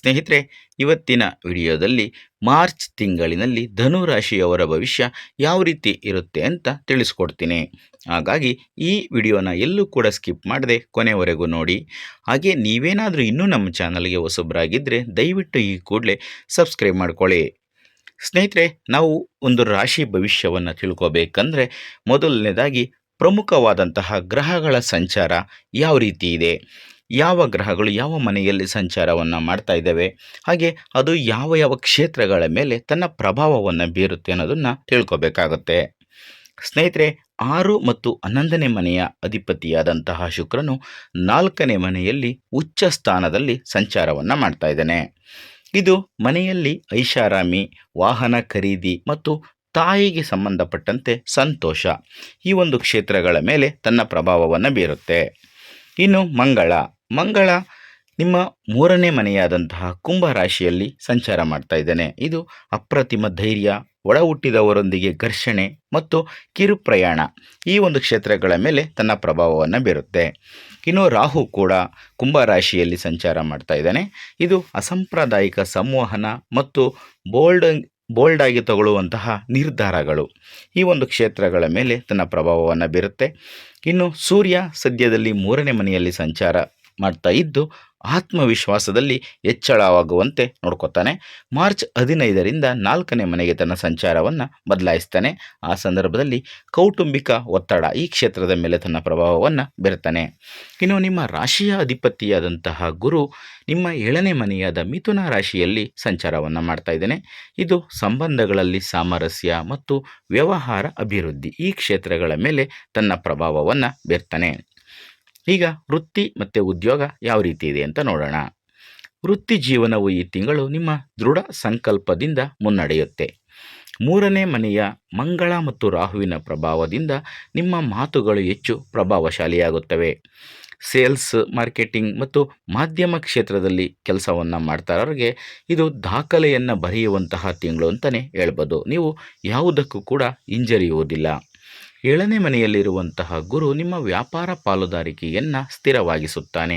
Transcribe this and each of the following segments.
ಸ್ನೇಹಿತರೆ, ಇವತ್ತಿನ ವಿಡಿಯೋದಲ್ಲಿ ಮಾರ್ಚ್ ತಿಂಗಳಿನಲ್ಲಿ ಧನು ರಾಶಿಯವರ ಭವಿಷ್ಯ ಯಾವ ರೀತಿ ಇರುತ್ತೆ ಅಂತ ತಿಳಿಸ್ಕೊಡ್ತೀನಿ. ಹಾಗಾಗಿ ಈ ವಿಡಿಯೋನ ಎಲ್ಲೂ ಕೂಡ ಸ್ಕಿಪ್ ಮಾಡದೆ ಕೊನೆವರೆಗೂ ನೋಡಿ. ಹಾಗೆ ನೀವೇನಾದರೂ ಇನ್ನೂ ನಮ್ಮ ಚಾನಲ್ಗೆ ಹೊಸಬರಾಗಿದ್ದರೆ ದಯವಿಟ್ಟು ಈ ಕೂಡಲೇ ಸಬ್ಸ್ಕ್ರೈಬ್ ಮಾಡ್ಕೊಳ್ಳಿ. ಸ್ನೇಹಿತರೆ, ನಾವು ಒಂದು ರಾಶಿ ಭವಿಷ್ಯವನ್ನು ತಿಳ್ಕೋಬೇಕಂದ್ರೆ ಮೊದಲನೇದಾಗಿ ಪ್ರಮುಖವಾದಂತಹ ಗ್ರಹಗಳ ಸಂಚಾರ ಯಾವ ರೀತಿ ಇದೆ, ಯಾವ ಗ್ರಹಗಳು ಯಾವ ಮನೆಯಲ್ಲಿ ಸಂಚಾರವನ್ನು ಮಾಡ್ತಾ ಇದ್ದಾವೆ, ಹಾಗೆ ಅದು ಯಾವ ಯಾವ ಕ್ಷೇತ್ರಗಳ ಮೇಲೆ ತನ್ನ ಪ್ರಭಾವವನ್ನು ಬೀರುತ್ತೆ ಅನ್ನೋದನ್ನು ತಿಳ್ಕೊಬೇಕಾಗುತ್ತೆ. ಸ್ನೇಹಿತರೆ, 6 ಮತ್ತು 11ನೇ ಮನೆಯ ಅಧಿಪತಿಯಾದಂತಹ ಶುಕ್ರನು 4ನೇ ಮನೆಯಲ್ಲಿ ಉಚ್ಚ ಸ್ಥಾನದಲ್ಲಿ ಸಂಚಾರವನ್ನು ಮಾಡ್ತಾ ಇದ್ದಾನೆ. ಇದು ಮನೆಯಲ್ಲಿ ಐಷಾರಾಮಿ, ವಾಹನ ಖರೀದಿ ಮತ್ತು ತಾಯಿಗೆ ಸಂಬಂಧಪಟ್ಟಂತೆ ಸಂತೋಷ, ಈ ಒಂದು ಕ್ಷೇತ್ರಗಳ ಮೇಲೆ ತನ್ನ ಪ್ರಭಾವವನ್ನು ಬೀರುತ್ತೆ. ಇನ್ನು ಮಂಗಳ ನಿಮ್ಮ 3ನೇ ಮನೆಯಾದಂತಹ ಕುಂಭ ರಾಶಿಯಲ್ಲಿ ಸಂಚಾರ ಮಾಡ್ತಾ ಇದ್ದಾನೆ. ಇದು ಅಪ್ರತಿಮ ಧೈರ್ಯ, ಒಡ ಹುಟ್ಟಿದವರೊಂದಿಗೆ ಘರ್ಷಣೆ ಮತ್ತು ಕಿರು ಪ್ರಯಾಣ, ಈ ಒಂದು ಕ್ಷೇತ್ರಗಳ ಮೇಲೆ ತನ್ನ ಪ್ರಭಾವವನ್ನು ಬೀರುತ್ತೆ. ಇನ್ನು ರಾಹು ಕೂಡ ಕುಂಭ ರಾಶಿಯಲ್ಲಿ ಸಂಚಾರ ಮಾಡ್ತಾ ಇದ್ದಾನೆ. ಇದು ಅಸಾಂಪ್ರದಾಯಿಕ ಸಂವಹನ ಮತ್ತು ಬೋಲ್ಡ್ ಆಗಿ ತಗೊಳ್ಳುವಂತಹ ನಿರ್ಧಾರಗಳು, ಈ ಒಂದು ಕ್ಷೇತ್ರಗಳ ಮೇಲೆ ತನ್ನ ಪ್ರಭಾವವನ್ನು ಬೀರುತ್ತೆ. ಇನ್ನು ಸೂರ್ಯ ಸದ್ಯದಲ್ಲಿ 3ನೇ ಮನೆಯಲ್ಲಿ ಸಂಚಾರ ಮಾಡ್ತಾ ಇದ್ದು ಆತ್ಮವಿಶ್ವಾಸದಲ್ಲಿ ಹೆಚ್ಚಳವಾಗುವಂತೆ ನೋಡ್ಕೊತಾನೆ. ಮಾರ್ಚ್ 15ರಿಂದ 4ನೇ ಮನೆಗೆ ತನ್ನ ಸಂಚಾರವನ್ನು ಬದಲಾಯಿಸ್ತಾನೆ. ಆ ಸಂದರ್ಭದಲ್ಲಿ ಕೌಟುಂಬಿಕ ಒತ್ತಡ, ಈ ಕ್ಷೇತ್ರದ ಮೇಲೆ ತನ್ನ ಪ್ರಭಾವವನ್ನು ಬೀರ್ತಾನೆ. ಇನ್ನು ನಿಮ್ಮ ರಾಶಿಯ ಅಧಿಪತಿಯಾದಂತಹ ಗುರು ನಿಮ್ಮ 7ನೇ ಮನೆಯಾದ ಮಿಥುನ ರಾಶಿಯಲ್ಲಿ ಸಂಚಾರವನ್ನು ಮಾಡ್ತಾ ಇದ್ದಾನೆ. ಇದು ಸಂಬಂಧಗಳಲ್ಲಿ ಸಾಮರಸ್ಯ ಮತ್ತು ವ್ಯವಹಾರ ಅಭಿವೃದ್ಧಿ, ಈ ಕ್ಷೇತ್ರಗಳ ಮೇಲೆ ತನ್ನ ಪ್ರಭಾವವನ್ನು ಬೀರ್ತಾನೆ. ಈಗ ವೃತ್ತಿ ಮತ್ತು ಉದ್ಯೋಗ ಯಾವ ರೀತಿ ಇದೆ ಅಂತ ನೋಡೋಣ. ವೃತ್ತಿ ಜೀವನವು ಈ ತಿಂಗಳು ನಿಮ್ಮ ದೃಢ ಸಂಕಲ್ಪದಿಂದ ಮುನ್ನಡೆಯುತ್ತೆ. 3ನೇ ಮನೆಯ ಮಂಗಳ ಮತ್ತು ರಾಹುವಿನ ಪ್ರಭಾವದಿಂದ ನಿಮ್ಮ ಮಾತುಗಳು ಹೆಚ್ಚು ಪ್ರಭಾವಶಾಲಿಯಾಗುತ್ತವೆ. ಸೇಲ್ಸ್, ಮಾರ್ಕೆಟಿಂಗ್ ಮತ್ತು ಮಾಧ್ಯಮ ಕ್ಷೇತ್ರದಲ್ಲಿ ಕೆಲಸವನ್ನು ಮಾಡ್ತಾರವ್ರಿಗೆ ಇದು ದಾಖಲೆಯನ್ನು ಬರೆಯುವಂತಹ ತಿಂಗಳು ಅಂತಲೇ ಹೇಳ್ಬೋದು. ನೀವು ಯಾವುದಕ್ಕೂ ಕೂಡ ಹಿಂಜರಿಯುವುದಿಲ್ಲ. 7ನೇ ಮನೆಯಲ್ಲಿರುವಂತಹ ಗುರು ನಿಮ್ಮ ವ್ಯಾಪಾರ ಪಾಲುದಾರಿಕೆಯನ್ನು ಸ್ಥಿರವಾಗಿಸುತ್ತಾನೆ.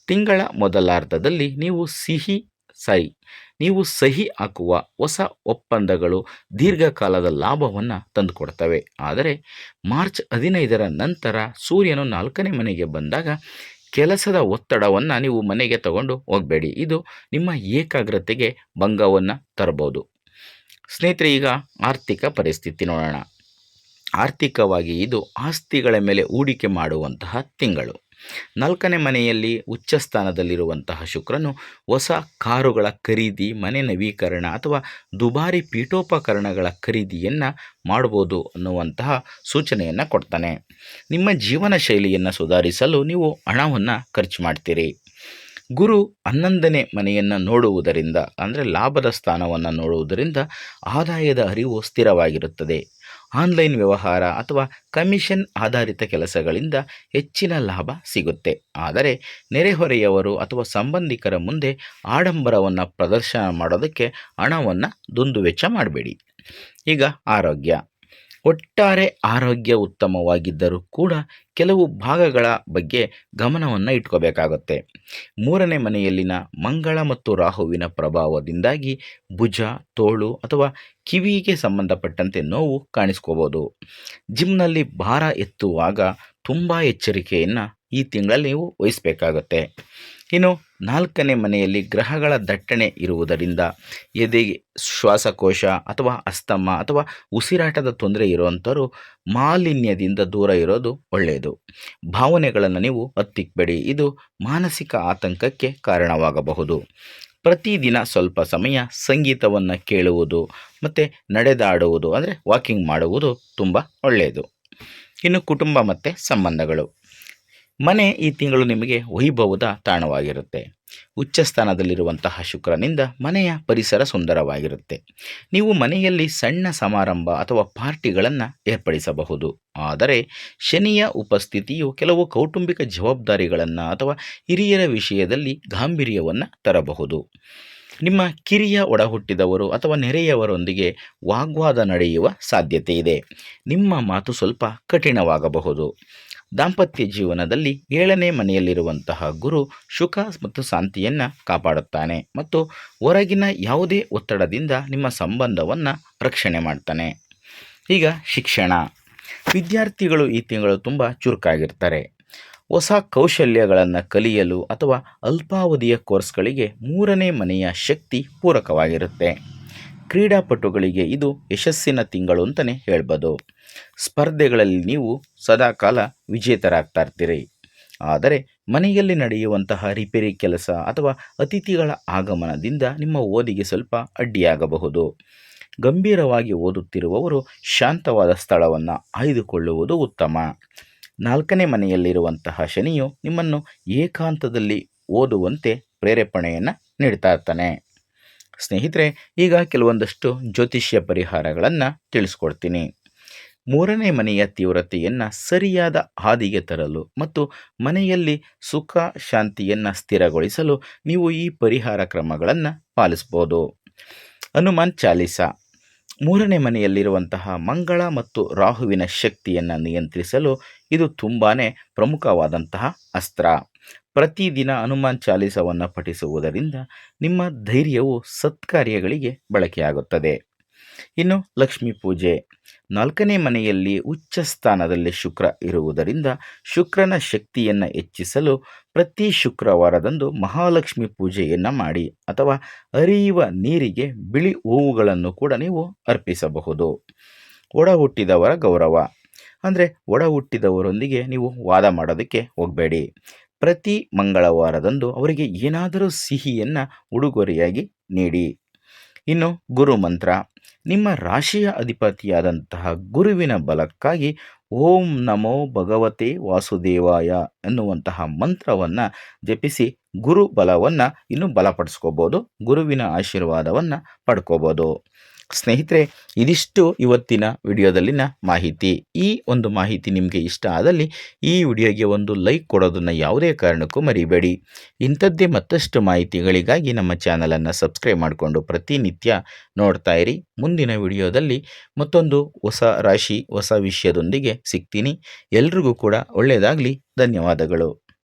ತಿಂಗಳ ಮೊದಲಾರ್ಧದಲ್ಲಿ ನೀವು ಸಹಿ ಹಾಕುವ ಹೊಸ ಒಪ್ಪಂದಗಳು ದೀರ್ಘಕಾಲದ ಲಾಭವನ್ನು ತಂದುಕೊಡ್ತವೆ. ಆದರೆ ಮಾರ್ಚ್ 15ರ ನಂತರ ಸೂರ್ಯನು 4ನೇ ಮನೆಗೆ ಬಂದಾಗ ಕೆಲಸದ ಒತ್ತಡವನ್ನು ನೀವು ಮನೆಗೆ ತಗೊಂಡು ಹೋಗಬೇಡಿ. ಇದು ನಿಮ್ಮ ಏಕಾಗ್ರತೆಗೆ ಭಂಗವನ್ನು ತರಬಹುದು. ಸ್ನೇಹಿತರೆ, ಈಗ ಆರ್ಥಿಕ ಪರಿಸ್ಥಿತಿ ನೋಡೋಣ. ಆರ್ಥಿಕವಾಗಿ ಇದು ಆಸ್ತಿಗಳ ಮೇಲೆ ಹೂಡಿಕೆ ಮಾಡುವಂತಹ ತಿಂಗಳು. 4ನೇ ಮನೆಯಲ್ಲಿ ಉಚ್ಚ ಸ್ಥಾನದಲ್ಲಿರುವಂತಹ ಶುಕ್ರನು ಹೊಸ ಕಾರುಗಳ ಖರೀದಿ, ಮನೆ ನವೀಕರಣ ಅಥವಾ ದುಬಾರಿ ಪೀಠೋಪಕರಣಗಳ ಖರೀದಿಯನ್ನು ಮಾಡ್ಬೋದು ಅನ್ನುವಂತಹ ಸೂಚನೆಯನ್ನು ಕೊಡ್ತಾನೆ. ನಿಮ್ಮ ಜೀವನ ಶೈಲಿಯನ್ನು ಸುಧಾರಿಸಲು ನೀವು ಹಣವನ್ನು ಖರ್ಚು ಮಾಡ್ತೀರಿ. ಗುರು 11ನೇ ಮನೆಯನ್ನು ನೋಡುವುದರಿಂದ, ಅಂದರೆ ಲಾಭದ ಸ್ಥಾನವನ್ನು ನೋಡುವುದರಿಂದ ಆದಾಯದ ಹರಿವು ಸ್ಥಿರವಾಗಿರುತ್ತದೆ. ಆನ್ಲೈನ್ ವ್ಯವಹಾರ ಅಥವಾ ಕಮಿಷನ್ ಆಧಾರಿತ ಕೆಲಸಗಳಿಂದ ಹೆಚ್ಚಿನ ಲಾಭ ಸಿಗುತ್ತೆ. ಆದರೆ ನೆರೆಹೊರೆಯವರು ಅಥವಾ ಸಂಬಂಧಿಕರ ಮುಂದೆ ಆಡಂಬರವನ್ನು ಪ್ರದರ್ಶನ ಮಾಡೋದಕ್ಕೆ ಹಣವನ್ನು ದುಂದುವೆಚ್ಚ ಮಾಡಬೇಡಿ. ಈಗ ಆರೋಗ್ಯ. ಒಟ್ಟಾರೆ ಆರೋಗ್ಯ ಉತ್ತಮವಾಗಿದ್ದರೂ ಕೂಡ ಕೆಲವು ಭಾಗಗಳ ಬಗ್ಗೆ ಗಮನವನ್ನು ಇಟ್ಕೋಬೇಕಾಗುತ್ತೆ. 3ನೇ ಮನೆಯಲ್ಲಿನ ಮಂಗಳ ಮತ್ತು ರಾಹುವಿನ ಪ್ರಭಾವದಿಂದಾಗಿ ಭುಜ, ತೋಳು ಅಥವಾ ಕಿವಿಗೆ ಸಂಬಂಧಪಟ್ಟಂತೆ ನೋವು ಕಾಣಿಸ್ಕೋಬೋದು. ಜಿಮ್ನಲ್ಲಿ ಭಾರ ಎತ್ತುವಾಗ ತುಂಬ ಎಚ್ಚರಿಕೆಯನ್ನು ಈ ತಿಂಗಳಲ್ಲಿ ನೀವು ವಹಿಸಬೇಕಾಗುತ್ತೆ. ಇನ್ನು 4ನೇ ಮನೆಯಲ್ಲಿ ಗ್ರಹಗಳ ದಟ್ಟಣೆ ಇರುವುದರಿಂದ ಎದೆಗೆ, ಶ್ವಾಸಕೋಶ ಅಥವಾ ಅಸ್ತಮ ಅಥವಾ ಉಸಿರಾಟದ ತೊಂದರೆ ಇರುವಂಥವರು ಮಾಲಿನ್ಯದಿಂದ ದೂರ ಇರೋದು ಒಳ್ಳೆಯದು. ಭಾವನೆಗಳನ್ನು ನೀವು ಹತ್ತಿಕ್ಕಬೇಡಿ, ಇದು ಮಾನಸಿಕ ಆತಂಕಕ್ಕೆ ಕಾರಣವಾಗಬಹುದು. ಪ್ರತಿದಿನ ಸ್ವಲ್ಪ ಸಮಯ ಸಂಗೀತವನ್ನು ಕೇಳುವುದು ಮತ್ತು ನಡೆದಾಡುವುದು, ಅಂದರೆ ವಾಕಿಂಗ್ ಮಾಡುವುದು ತುಂಬ ಒಳ್ಳೆಯದು. ಇನ್ನು ಕುಟುಂಬ ಮತ್ತು ಸಂಬಂಧಗಳು. ಮನೆ ಈ ತಿಂಗಳು ನಿಮಗೆ ವೈಭವದ ತಾಣವಾಗಿರುತ್ತೆ. ಉಚ್ಚ ಸ್ಥಾನದಲ್ಲಿರುವಂತಹ ಶುಕ್ರನಿಂದ ಮನೆಯ ಪರಿಸರ ಸುಂದರವಾಗಿರುತ್ತೆ. ನೀವು ಮನೆಯಲ್ಲಿ ಸಣ್ಣ ಸಮಾರಂಭ ಅಥವಾ ಪಾರ್ಟಿಗಳನ್ನು ಏರ್ಪಡಿಸಬಹುದು. ಆದರೆ ಶನಿಯ ಉಪಸ್ಥಿತಿಯು ಕೆಲವು ಕೌಟುಂಬಿಕ ಜವಾಬ್ದಾರಿಗಳನ್ನು ಅಥವಾ ಹಿರಿಯರ ವಿಷಯದಲ್ಲಿ ಗಾಂಭೀರ್ಯವನ್ನು ತರಬಹುದು. ನಿಮ್ಮ ಕಿರಿಯ ಒಡಹುಟ್ಟಿದವರು ಅಥವಾ ನೆರೆಯವರೊಂದಿಗೆ ವಾಗ್ವಾದ ನಡೆಯುವ ಸಾಧ್ಯತೆ ಇದೆ. ನಿಮ್ಮ ಮಾತು ಸ್ವಲ್ಪ ಕಠಿಣವಾಗಬಹುದು. ದಾಂಪತ್ಯ ಜೀವನದಲ್ಲಿ 7ನೇ ಮನೆಯಲ್ಲಿರುವಂತಹ ಗುರು ಸುಖ ಮತ್ತು ಶಾಂತಿಯನ್ನು ಕಾಪಾಡುತ್ತಾನೆ ಮತ್ತು ಹೊರಗಿನ ಯಾವುದೇ ಒತ್ತಡದಿಂದ ನಿಮ್ಮ ಸಂಬಂಧವನ್ನು ರಕ್ಷಣೆ ಮಾಡ್ತಾನೆ. ಈಗ ಶಿಕ್ಷಣ. ವಿದ್ಯಾರ್ಥಿಗಳು ಈ ತಿಂಗಳು ತುಂಬ ಚುರುಕಾಗಿರ್ತಾರೆ. ಹೊಸ ಕೌಶಲ್ಯಗಳನ್ನು ಕಲಿಯಲು ಅಥವಾ ಅಲ್ಪಾವಧಿಯ ಕೋರ್ಸ್ಗಳಿಗೆ 3ನೇ ಮನೆಯ ಶಕ್ತಿ ಪೂರಕವಾಗಿರುತ್ತೆ. ಕ್ರೀಡಾಪಟುಗಳಿಗೆ ಇದು ಯಶಸ್ಸಿನ ತಿಂಗಳು ಅಂತಲೇ ಹೇಳ್ಬೋದು. ಸ್ಪರ್ಧೆಗಳಲ್ಲಿ ನೀವು ಸದಾಕಾಲ ವಿಜೇತರಾಗ್ತಾ ಇರ್ತೀರಿ. ಆದರೆ ಮನೆಯಲ್ಲಿ ನಡೆಯುವಂತಹ ರಿಪೇರಿ ಕೆಲಸ ಅಥವಾ ಅತಿಥಿಗಳ ಆಗಮನದಿಂದ ನಿಮ್ಮ ಓದಿಗೆ ಸ್ವಲ್ಪ ಅಡ್ಡಿಯಾಗಬಹುದು. ಗಂಭೀರವಾಗಿ ಓದುತ್ತಿರುವವರು ಶಾಂತವಾದ ಸ್ಥಳವನ್ನು ಆಯ್ದುಕೊಳ್ಳುವುದು ಉತ್ತಮ. 4ನೇ ಮನೆಯಲ್ಲಿರುವಂತಹ ಶನಿಯು ನಿಮ್ಮನ್ನು ಏಕಾಂತದಲ್ಲಿ ಓದುವಂತೆ ಪ್ರೇರೇಪಣೆಯನ್ನು ನೀಡ್ತಾ ಇರ್ತಾನೆ. ಸ್ನೇಹಿತರೆ, ಈಗ ಕೆಲವೊಂದಷ್ಟು ಜ್ಯೋತಿಷ್ಯ ಪರಿಹಾರಗಳನ್ನು ತಿಳಿಸ್ಕೊಡ್ತೀನಿ. 3ನೇ ಮನೆಯ ತೀವ್ರತೆಯನ್ನು ಸರಿಯಾದ ಹಾದಿಗೆ ತರಲು ಮತ್ತು ಮನೆಯಲ್ಲಿ ಸುಖ ಶಾಂತಿಯನ್ನು ಸ್ಥಿರಗೊಳಿಸಲು ನೀವು ಈ ಪರಿಹಾರ ಕ್ರಮಗಳನ್ನು ಪಾಲಿಸ್ಬೋದು. ಹನುಮಾನ್ ಚಾಲೀಸ. 3ನೇ ಮನೆಯಲ್ಲಿರುವಂತಹ ಮಂಗಳ ಮತ್ತು ರಾಹುವಿನ ಶಕ್ತಿಯನ್ನು ನಿಯಂತ್ರಿಸಲು ಇದು ತುಂಬಾ ಪ್ರಮುಖವಾದಂತಹ ಅಸ್ತ್ರ. ಪ್ರತಿದಿನ ಹನುಮಾನ್ ಚಾಲೀಸವನ್ನು ಪಠಿಸುವುದರಿಂದ ನಿಮ್ಮ ಧೈರ್ಯವು ಸತ್ಕಾರ್ಯಗಳಿಗೆ ಬಳಕೆಯಾಗುತ್ತದೆ. ಇನ್ನು ಲಕ್ಷ್ಮೀ ಪೂಜೆ. 4ನೇ ಮನೆಯಲ್ಲಿ ಉಚ್ಚ ಸ್ಥಾನದಲ್ಲಿ ಶುಕ್ರ ಇರುವುದರಿಂದ ಶುಕ್ರನ ಶಕ್ತಿಯನ್ನು ಹೆಚ್ಚಿಸಲು ಪ್ರತಿ ಶುಕ್ರವಾರದಂದು ಮಹಾಲಕ್ಷ್ಮಿ ಪೂಜೆಯನ್ನು ಮಾಡಿ ಅಥವಾ ಹರಿಯುವ ನೀರಿಗೆ ಬಿಳಿ ಹೂವುಗಳನ್ನು ಕೂಡ ನೀವು ಅರ್ಪಿಸಬಹುದು. ಒಡ ಹುಟ್ಟಿದವರ ಗೌರವ. ಅಂದರೆ ಒಡ ಹುಟ್ಟಿದವರೊಂದಿಗೆ ನೀವು ವಾದ ಮಾಡೋದಕ್ಕೆ ಹೋಗಬೇಡಿ. ಪ್ರತಿ ಮಂಗಳವಾರದಂದು ಅವರಿಗೆ ಏನಾದರೂ ಸಿಹಿಯನ್ನು ಉಡುಗೊರೆಯಾಗಿ ನೀಡಿ. ಇನ್ನು ಗುರು ಮಂತ್ರ. ನಿಮ್ಮ ರಾಶಿಯ ಅಧಿಪತಿಯಾದಂತಹ ಗುರುವಿನ ಬಲಕ್ಕಾಗಿ ಓಂ ನಮೋ ಭಗವತೆ ವಾಸುದೇವಾಯ ಎನ್ನುವಂತಹ ಮಂತ್ರವನ್ನು ಜಪಿಸಿ ಗುರು ಬಲವನ್ನು ಇನ್ನೂ ಬಲಪಡಿಸ್ಕೋಬೋದು. ಗುರುವಿನ ಆಶೀರ್ವಾದವನ್ನು ಪಡ್ಕೋಬೋದು. ಸ್ನೇಹಿತರೆ, ಇದಿಷ್ಟು ಇವತ್ತಿನ ವಿಡಿಯೋದಲ್ಲಿನ ಮಾಹಿತಿ. ಈ ಒಂದು ಮಾಹಿತಿ ನಿಮಗೆ ಇಷ್ಟ ಆದಲ್ಲಿ ಈ ವಿಡಿಯೋಗೆ ಒಂದು ಲೈಕ್ ಕೊಡೋದನ್ನು ಯಾವುದೇ ಕಾರಣಕ್ಕೂ ಮರಿಬೇಡಿ. ಇಂಥದ್ದೇ ಮತ್ತಷ್ಟು ಮಾಹಿತಿಗಳಿಗಾಗಿ ನಮ್ಮ ಚಾನಲನ್ನು ಸಬ್ಸ್ಕ್ರೈಬ್ ಮಾಡಿಕೊಂಡು ಪ್ರತಿನಿತ್ಯ ನೋಡ್ತಾ ಇರಿ. ಮುಂದಿನ ವಿಡಿಯೋದಲ್ಲಿ ಮತ್ತೊಂದು ಹೊಸ ರಾಶಿ ಹೊಸ ವಿಷಯದೊಂದಿಗೆ ಸಿಗ್ತೀನಿ. ಎಲ್ರಿಗೂ ಕೂಡ ಒಳ್ಳೆಯದಾಗಲಿ. ಧನ್ಯವಾದಗಳು.